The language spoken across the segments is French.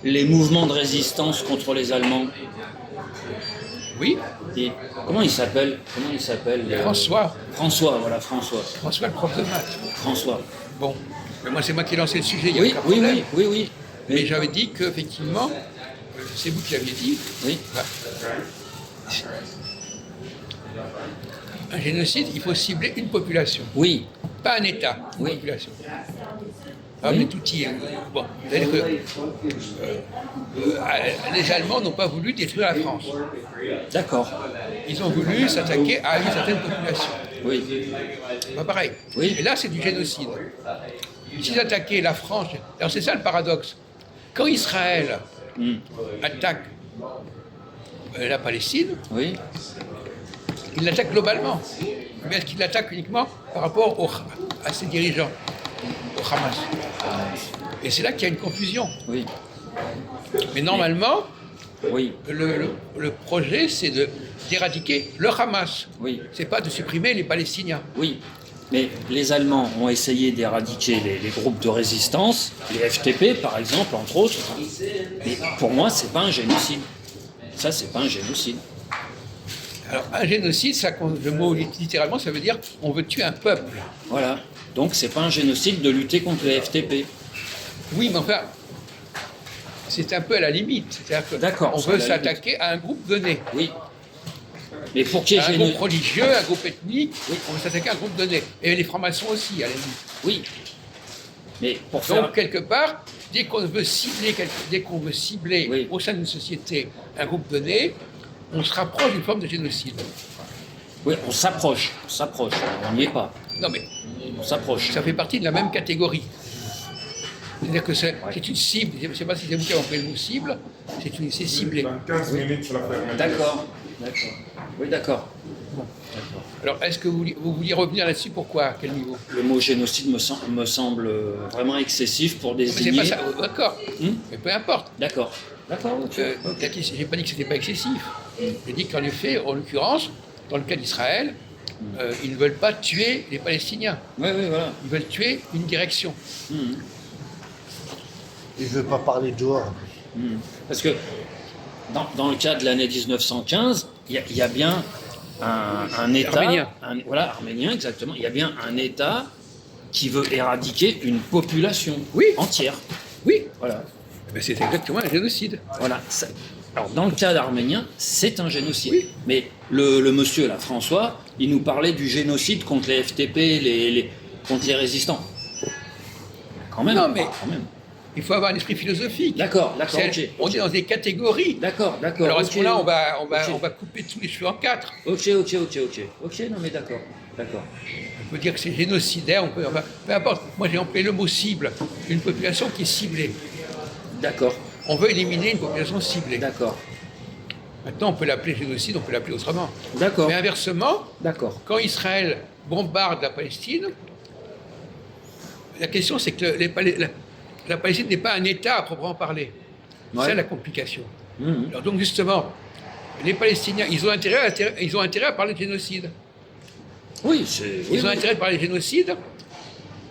les mouvements de résistance contre les Allemands. Oui, Et comment il s'appelle François. François, voilà, François. François, le prof de maths. François. Bon, mais moi, c'est moi qui ai lancé le sujet, il y a Oui, aucun oui, problème. oui. Mais j'avais dit qu'effectivement, c'est vous qui l'aviez dit, Oui, un génocide, il faut cibler une population, oui, pas un État, une Oui. population. Ah, Oui. mais tout y est. Bon, c'est-à-dire que les Allemands n'ont pas voulu détruire la France. d'accord. Ils ont voulu s'attaquer à une certaine population. Oui, Pas pareil. Oui. Et là, c'est du génocide. S'ils attaquaient la France, alors c'est ça le paradoxe. Quand Israël attaque la Palestine, oui, il l'attaque globalement. Mais est-ce qu'il l'attaque uniquement par rapport à ses dirigeants, au Hamas? Et c'est là qu'il y a une confusion. oui, Mais normalement, oui, le projet, c'est d'éradiquer le Hamas. oui, C'est pas de supprimer les Palestiniens. oui. Mais les Allemands ont essayé d'éradiquer les groupes de résistance, les FTP par exemple, entre autres. Mais pour moi, c'est pas un génocide. Ça, c'est pas un génocide. Alors, un génocide, le mot littéralement, ça veut dire on veut tuer un peuple. Voilà. Donc, c'est pas un génocide de lutter contre les FTP. Oui, mais enfin, c'est un peu à la limite. C'est-à-dire que D'accord, on c'est à veut la s'attaquer à un groupe donné. Oui. Mais pour qu'il y ait Un groupe génocide. religieux, un groupe ethnique, on veut s'attaquer à un groupe donné. Et les francs-maçons aussi, à la limite. Oui. Mais pour faire. Donc, quelque part, dès qu'on veut cibler Oui. au sein d'une société un groupe donné, on se rapproche d'une forme de génocide. Oui, on s'approche. On n'y est pas. Non, mais On s'approche. ça fait partie de la même catégorie. C'est-à-dire que c'est une cible. Je ne sais pas si c'est vous qui avez employé le mot cible. C'est ciblé. Dans 15 minutes sur la fermeture. D'accord. Oui, d'accord. Alors, est-ce que vous vouliez revenir là-dessus? Pourquoi? À quel niveau? Le mot génocide me semble vraiment excessif pour Mais c'est désigner. pas ça. D'accord. Mais peu importe. D'accord. D'accord, ok. J'ai pas dit que c'était pas excessif. J'ai dit qu'en effet, en l'occurrence, dans le cas d'Israël, ils ne veulent pas tuer les Palestiniens. Oui, voilà. Ils veulent tuer une direction. Il ne veut pas parler dehors. Parce que dans le cas de l'année 1915, il y a bien un État. Arménien. Voilà, arménien, exactement. Il y a bien un État qui veut éradiquer une population Oui. entière. Oui, Voilà. mais c'est exactement un génocide. Voilà. Alors, dans le cas d'Arménien, c'est un génocide. Oui. Mais le monsieur, là, François, il nous parlait du génocide contre les FTP, contre les résistants. Quand même. Non, mais- Quand même. Il faut avoir un esprit philosophique. D'accord, C'est- ok. On est dans des catégories. D'accord. Alors à ce ok. moment-là, on Ok. va couper tous les cheveux en quatre. Ok, non mais d'accord. On peut dire que c'est génocidaire, peu importe. Moi, j'ai employé le mot cible. Une population qui est ciblée. D'accord, On veut éliminer une population ciblée. d'accord, Maintenant, on peut l'appeler génocide, on peut l'appeler autrement. d'accord, Mais inversement, d'accord. quand Israël bombarde la Palestine, la question c'est que la Palestine n'est pas un État à proprement parler. C'est Ouais. ça la complication. Mhm. Alors donc justement, les Palestiniens, ils ont intérêt à parler de génocide. Oui, c'est. Ils ont intérêt à parler de génocide,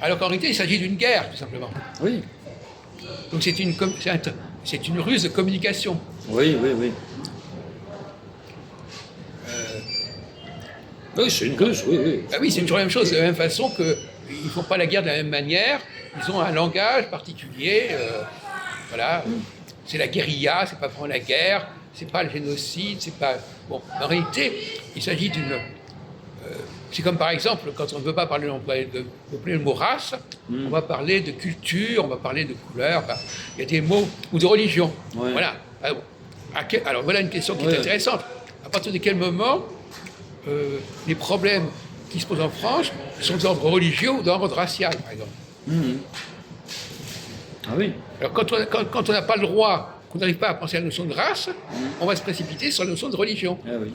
alors qu'en réalité, il s'agit d'une guerre, tout simplement. Oui, Donc c'est une ruse de communication. oui. Oui, c'est une ruse, oui. Ah oui, c'est toujours la même chose, de la même façon qu'ils ne font pas la guerre de la même manière, ils ont un langage particulier, voilà. C'est la guérilla, c'est pas vraiment la guerre, c'est pas le génocide, c'est pas... Bon, en réalité, il s'agit d'une... c'est comme par exemple, quand on ne veut pas parler de le mot race, on va parler de culture, on va parler de couleur, enfin, il y a des mots, ou de religion. Ouais. Voilà. Alors voilà une question qui est Ouais. intéressante. À partir de quel moment les problèmes qui se posent en France sont d'ordre religieux ou d'ordre racial, par exemple? Ah oui. Alors quand on n'a pas le droit, qu'on n'arrive pas à penser à la notion de race, on va se précipiter sur la notion de religion. Ah oui.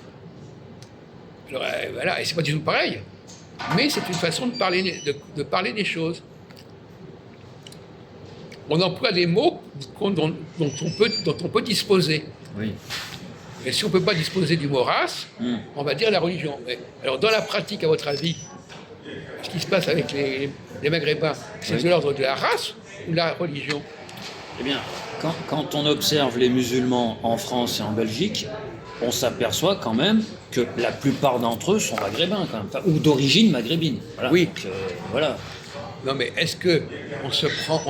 Alors voilà, et c'est pas du tout pareil, mais c'est une façon de parler des choses. On emploie des mots dont on peut disposer. Oui. Et si on ne peut pas disposer du mot race, on va dire la religion. Alors dans la pratique, à votre avis, ce qui se passe avec les Maghrébins, c'est Oui. de l'ordre de la race ou de la religion? Eh bien, quand on observe les musulmans en France et en Belgique, on s'aperçoit quand même que la plupart d'entre eux sont maghrébins, quand même, enfin, ou d'origine maghrébine. Voilà. Oui. Donc, voilà. Non, mais est-ce que on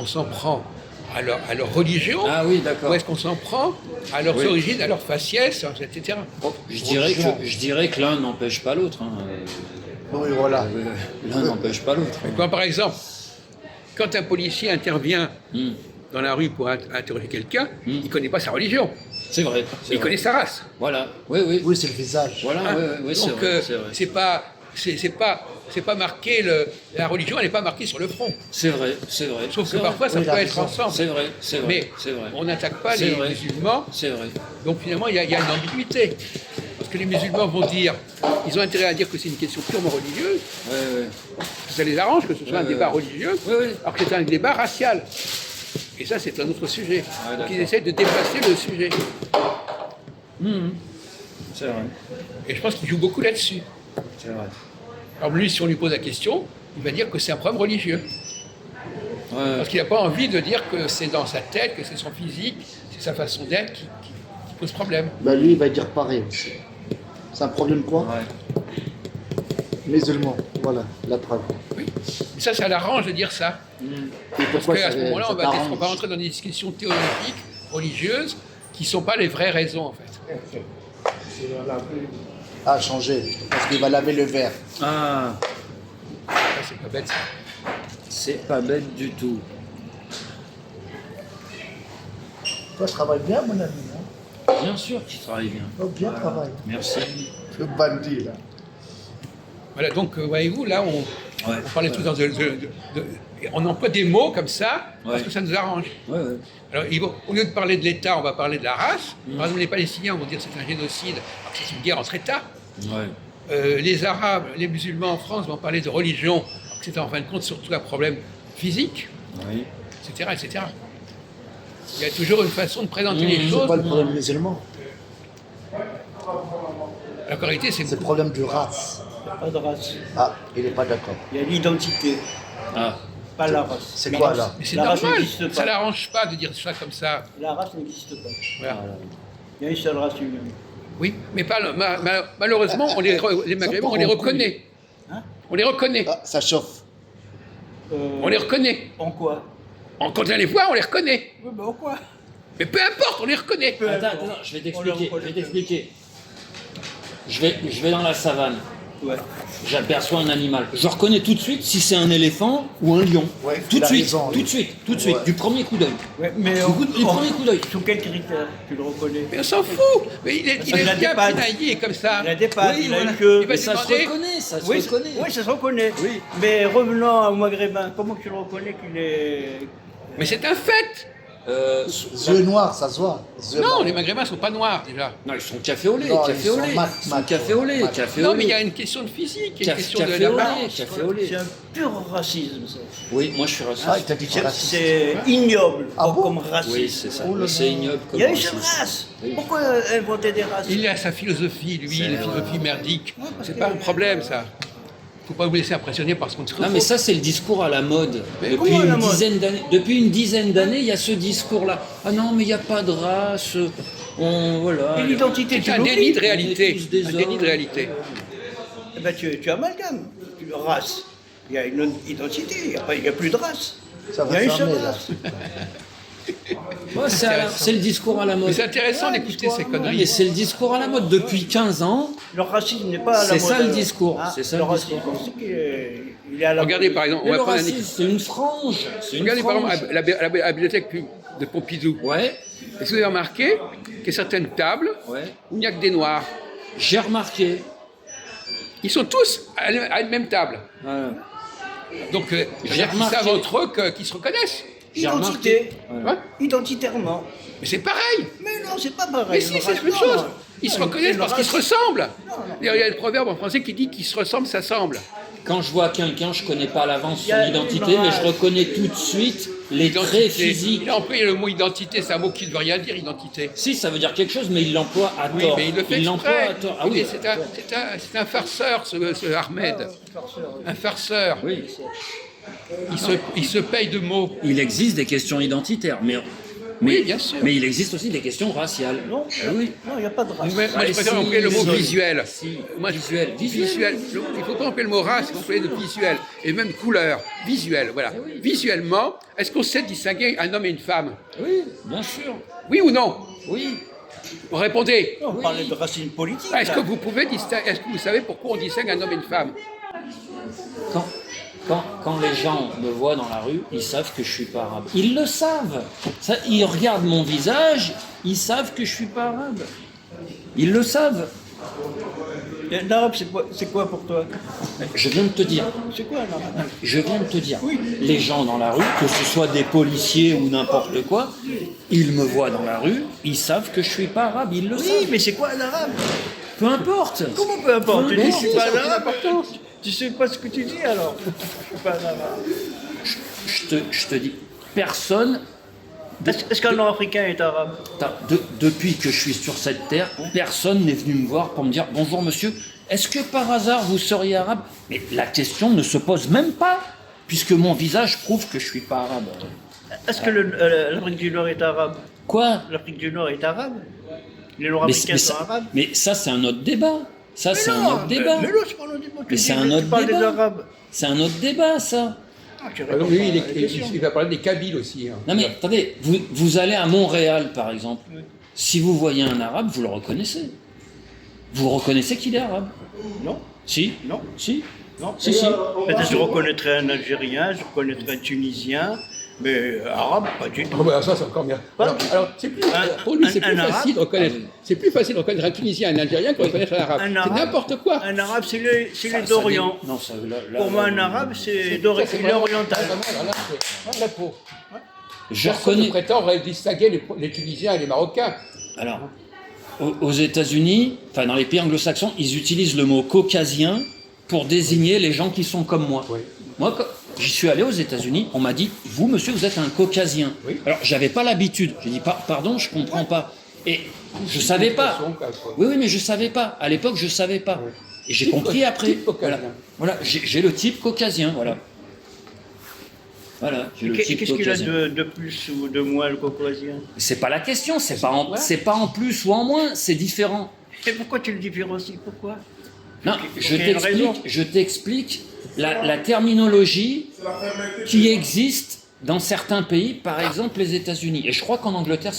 s'en prend à leur religion, Ah oui, d'accord. ou est-ce qu'on s'en prend à leurs Oui. origines, à leur faciès, etc. Je dirais que l'un n'empêche pas l'autre. Hein. Oui, voilà. L'un n'empêche pas l'autre. Quand, par exemple, quand un policier intervient Hmm. dans la rue pour interroger quelqu'un, il ne connaît pas sa religion, C'est vrai. c'est il vrai. connaît sa race. Voilà. Oui, oui. Oui, c'est le visage. Voilà. Hein. oui, oui, c'est Donc, vrai. C'est vrai. c'est pas marqué, la religion, elle n'est pas marquée sur le front. C'est vrai. C'est vrai. Sauf c'est que vrai. parfois, ça Oui, il a peut être raison. ensemble. C'est vrai. C'est vrai. Mais c'est vrai. on n'attaque pas C'est les vrai. musulmans, C'est vrai. donc finalement, il y a une ambiguïté. Parce que les musulmans vont dire, ils ont intérêt à dire que c'est une question purement religieuse, Oui, oui. que ça les arrange que ce soit un Ouais, débat ouais. religieux, Oui, oui. alors que c'est un débat racial. Et ça, c'est un autre sujet. Ouais, Donc ils d'accord. essaient de déplacer le sujet. C'est vrai. Et je pense qu'ils jouent beaucoup là-dessus. C'est vrai. Alors lui, si on lui pose la question, il va dire que c'est un problème religieux. Ouais. Parce qu'il n'a pas envie de dire que c'est dans sa tête, que c'est son physique, c'est sa façon d'être qui pose problème. Bah, lui, il va dire pareil aussi. C'est un problème quoi Ouais. Musulman. Voilà, la preuve. Oui. Et ça l'arrange de dire ça. Et Parce pourquoi qu'à ce ça- moment-là, ça on va t'arrange rentrer dans des discussions théologiques, religieuses, qui ne sont pas les vraies raisons, en fait. Ah, changer. Parce qu'il va laver le verre. Ah, Ça, c'est pas bête, ça. c'est pas bête du tout. Toi, je travaille bien, mon ami. Hein Bien sûr qu'il travaille bien. Oh, bien travaille. Merci. Le bandit, là. Voilà, donc, voyez-vous, là, on Ouais. parlait tous on emploie des mots comme ça, parce Ouais. que ça nous arrange. Ouais, ouais. Alors, au lieu de parler de l'État, on va parler de la race. Par exemple, les Palestiniens vont dire que c'est un génocide, alors que c'est une guerre entre États. Ouais. Les Arabes, les musulmans en France vont parler de religion, alors que c'est en fin de compte surtout un problème physique, Oui. etc., etc. Il y a toujours une façon de présenter les C'est choses. pas le problème musulman. La réalité, c'est C'est le problème du race. Pas de race. Ah, il n'est pas d'accord. Il y a l'identité, Ah, pas la race. C'est quoi, là Mais c'est La race normal, n'existe ça pas. l'arrange pas de dire ça comme ça. La race n'existe pas. Voilà. Il y a une seule race humaine. Oui, mais pas, malheureusement, les Maghrébins, on les reconnaît. Hein On les reconnaît. Ah, ça chauffe. On les reconnaît. En quoi Quand on les voit, on les reconnaît. Oui, mais en quoi Mais peu importe, on les reconnaît. attends, je vais On le t'expliquer. reconnaît. Je vais dans la savane. Ouais. J'aperçois un animal. Je reconnais tout de suite si c'est un éléphant ou un lion. Ouais, tout il de a suite, raison, tout lui. de suite, tout de suite, Ouais. du premier coup d'œil. Ouais, mais Du premier coup d'œil. sous quels critères tu le reconnais? Mais on s'en fout. Mais il Il a est des bien pattes. pinaillé comme ça. Il a des pattes, Oui, il a voilà. une queue. Il va Mais ça se demander- reconnaît, ça se Oui, reconnaît. oui, ça se reconnaît. Oui. Mais revenons au Maghrébin, comment tu le reconnais qu'il est... Mais c'est un fait. Yeux noirs, ça se voit. Yeux Non, noirs. les Maghrébins sont pas noirs déjà. Non, ils sont café au lait, Non, café ils au sont lait. mat, Ils sont mat, café au lait, mat. café au Non, mais il y lait. a une question de physique, il y a une question de Café au l'apparence. lait, café au lait. C'est un pur racisme, ça. Oui, moi je suis raciste. Ah, il t'a dit que c'est raciste. C'est ignoble Ah bon comme racisme. Oui, c'est ça. Oh là là. C'est ignoble Il comme y a une seule racisme. race. Oui. Pourquoi inventer des races? Il a sa philosophie, lui, C'est- la philosophie merdique. parce C'est que- pas un problème, ça. Faut pas vous laisser impressionner par ce qu'on se Non, mais ça, c'est le discours à la mode. Mais Depuis comment à la une mode dizaine d'années, depuis une dizaine d'années, il y a ce discours-là. Ah non, mais il n'y a pas de race. Voilà. Et l'identité, tu C'est un l'oublies. déni de On est réalité. tous des Un déni hommes. de réalité. Eh ben, tu amalgames. Race. Il y a une identité, il n'y a plus de race. Ça Il y a va une seule fermer, là. race. Ouais, c'est le discours à la Mais mode. c'est intéressant d'écouter ces Ouais, mais conneries. c'est le discours à la mode. Depuis 15 ans, Le racisme n'est pas à la C'est mode. ça le alors. discours, c'est ça le racisme, discours. c'est qu'il est- il est à la Regardez mode. par exemple, on mais va le prendre un racisme, c'est une frange. C'est une Regardez par frange. exemple à la bibliothèque de Pompidou. Ouais, Est-ce que vous avez remarqué qu'il y a certaines tables ouais. où il n'y a que des noirs? J'ai remarqué. Ils sont tous à une même table. Voilà. Donc, J'ai c'est-à-dire qu'ils remarqué. savent entre eux qu'ils se reconnaissent. J'ai Identité. remarqué. Ouais. Identitairement. Mais c'est pareil. Mais non, c'est pas pareil. Mais si, Le c'est la racisme, même chose. non. Ils se Non, reconnaissent le parce qu'ils se racisme- ressemblent. D'ailleurs, il y a le proverbe en français qui dit qu'ils se ressemblent, s'assemblent. Quand je vois quelqu'un, je connais pas à l'avance Il y a son identité, une mais je race. reconnais tout de suite les traits Identité. physiques. Il a employé le mot identité, c'est un mot qui ne veut rien dire, identité. Si, ça veut dire quelque chose, mais il l'emploie à Oui, tort. mais il le fait l'emploie exprès. à tort. Ah Il oui. est- c'est un farceur, ce Ahmed. Un farceur. Oui. Il se paye de mots. Il existe des questions identitaires, mais Oui, bien sûr. Mais il existe aussi des questions raciales. Non, Oui. non, il n'y a pas de race. Moi, je préfère si, employer le mot si. visuel. Si, Moi, visuel. Il ne faut pas employer le mot race, il faut employer le visuel. Et même couleur, visuel, voilà. Visuellement, est-ce qu'on sait distinguer un homme et une femme? Oui, bien sûr. Oui ou non? Oui. Répondez. On parlait de racines politiques. Est-ce là. que vous pouvez distinguer, est-ce que vous savez pourquoi on distingue un homme et une femme? Quand les gens me voient dans la rue, ils savent que je suis pas arabe. Ils le savent. Ça, ils regardent mon visage, ils savent que je suis pas arabe. Ils le savent. Et un arabe, c'est quoi pour toi? Je viens de te dire. C'est quoi un arabe? Je viens de te dire. Oui. Les gens dans la rue, que ce soit des policiers ou n'importe quoi, ils me voient dans la rue, ils savent que je suis pas arabe. Ils le savent. Oui, mais c'est quoi un arabe? Peu importe. Comment peu importe? Tu dis Mais je suis si, pas ça un n'a aucune arabe. importance. Tu sais pas ce que tu dis alors? Je suis pas un arabe. Je te dis, personne. Est-ce qu'un Nord-Africain est arabe? Depuis que je suis sur cette terre, personne n'est venu me voir pour me dire bonjour monsieur, est-ce que par hasard vous seriez arabe? Mais la question ne se pose même pas, puisque mon visage prouve que je suis pas arabe. Est-ce que l'Afrique du Nord est arabe? Quoi? L'Afrique du Nord est arabe? Les mais, Nord-Africains mais sont ça, arabes? mais ça, c'est un autre débat. Ça, c'est un autre débat. Mais non, c'est pas un autre débat. Mais c'est un autre Tu parles des débat. Arabes. C'est un autre débat, ça. Ah, tu Par exemple, réponds lui, pas à la question. il va parler des Kabyles aussi. Hein. Non mais attendez, vous allez à Montréal par exemple. Si vous voyez un arabe, vous le reconnaissez. Vous reconnaissez qu'il est arabe. Non, Si? non, Si? non. Si, si. Peut-être je reconnaîtrais un Algérien, je reconnaîtrais un Tunisien, mais arabe, pas du tout. Ah bah, ça, c'est encore mieux. Alors, c'est plus, pour lui, c'est plus un facile de reconnaître. C'est plus facile de reconnaître un Tunisien, un Algérien que de reconnaître un arabe. Un C'est arabe. n'importe quoi. Un arabe, c'est les Ça d'Orient. Non, ça, là, Pour moi, un arabe, c'est d'Orient, Ça, c'est il est vraiment- oriental. vraiment, là, c'est la peau. je Personne ne reconnais. prétend distinguer les Tunisiens et les Marocains. Alors, aux États-Unis, enfin dans les pays anglo-saxons, ils utilisent le mot caucasien pour désigner les gens qui sont comme moi. Oui. Moi, quand j'y suis allé aux États-Unis, on m'a dit vous, monsieur, vous êtes un caucasien. Oui. Alors, j'avais pas l'habitude. J'ai dit pardon, je comprends pas. Et je savais pas. Oui, mais je savais pas. À l'époque, je savais pas. Oui. Et j'ai Type compris après. type caucasien. Voilà, j'ai le type caucasien. Voilà. Voilà, j'ai le type Qu'est-ce qu'il a caucasien. de plus ou de moins, le caucasien? C'est pas la question. C'est pas en plus ou en moins. C'est différent. Et pourquoi tu le différencies? Pourquoi? Non, Il faut qu'il y ait une raison. je t'explique la terminologie qui existe dans certains pays, par exemple les États-Unis. Et je crois qu'en Angleterre, c'est